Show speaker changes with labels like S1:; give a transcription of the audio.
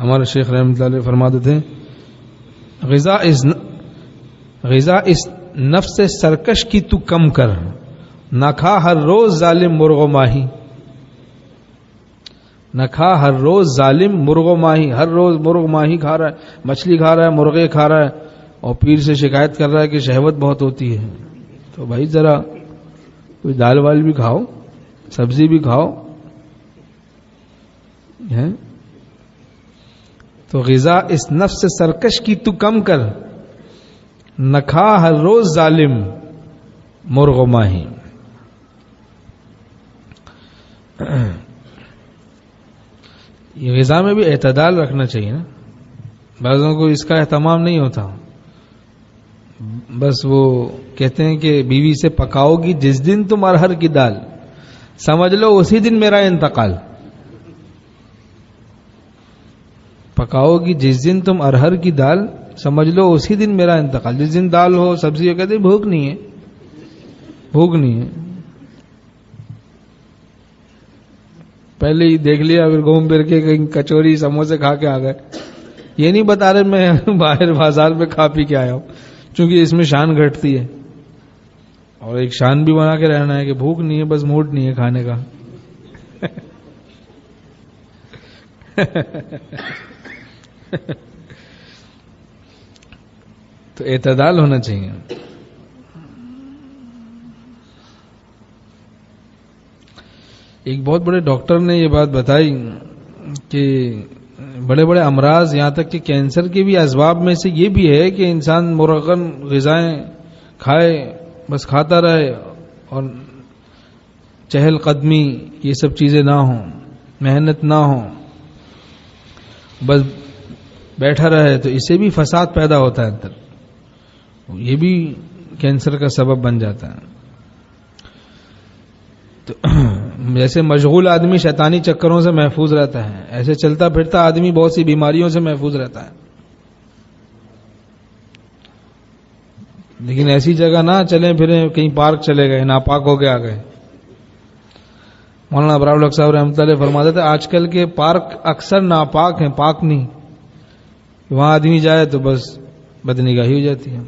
S1: ہمارے شیخ رحمۃ اللہ علیہ فرماتے تھے غذا اس نفس سرکش کی تو کم کر، نہ کھا ہر روز ظالم مرغ و ماہی، نہ کھا ہر روز ظالم مرغ و ماہی، ہر روز مرغ ماہی کھا رہا ہے، مچھلی کھا رہا ہے، مرغے کھا رہا ہے، اور پیر سے شکایت کر رہا ہے کہ شہوت بہت ہوتی ہے. تو بھائی ذرا کوئی دال وال بھی کھاؤ، سبزی بھی کھاؤ. تو غذا اس نفس سرکش کی تو کم کر، نہ کھا ہر روز ظالم مرغ و ماہی. یہ غذا میں بھی اعتدال رکھنا چاہیے نا. بعضوں کو اس کا اہتمام نہیں ہوتا، بس وہ کہتے ہیں کہ بیوی سے پکاؤ گی جس دن تم ارہر کی دال، سمجھ لو اسی دن میرا انتقال. پکاؤ گی جس دن تم ارہر کی دال، سمجھ لو اسی دن میرا انتقال. جس دن دال ہو سبزی ہو کہتے بھوک نہیں ہے، بھوک نہیں ہے. پہلے ہی دیکھ لیا، پھر گھوم پھر کے کہیں کچوری سموسے کھا کے آ گئے. یہ نہیں بتا رہے میں باہر بازار میں کھا پی کے آیا ہوں، چونکہ اس میں شان گھٹتی ہے. اور ایک شان بھی بنا کے رہنا ہے کہ بھوک نہیں ہے، بس موڈ نہیں ہے کھانے کا. تو اعتدال ہونا چاہیے. ایک بہت بڑے ڈاکٹر نے یہ بات بتائی کہ بڑے بڑے امراض، یہاں تک کہ کینسر کے بھی اسباب میں سے یہ بھی ہے کہ انسان مرغن غذائیں کھائے، بس کھاتا رہے، اور چہل قدمی یہ سب چیزیں نہ ہوں، محنت نہ ہوں، بس بیٹھا رہے، تو اس سے بھی فساد پیدا ہوتا ہے اندر. یہ بھی کینسر کا سبب بن جاتا ہے. تو جیسے مشغول آدمی شیطانی چکروں سے محفوظ رہتا ہے، ایسے چلتا پھرتا آدمی بہت سی بیماریوں سے محفوظ رہتا ہے. لیکن ایسی جگہ نہ چلیں پھریں، کہیں پارک چلے گئے، ناپاک ہو کے آ گئے. مولانا ابرار الحق صاحب رحمۃ اللہ فرماتے تھے آج کل کے پارک اکثر ناپاک ہیں، پاک نہیں. وہاں آدمی جائے تو بس بدنگاہی ہو جاتی ہے.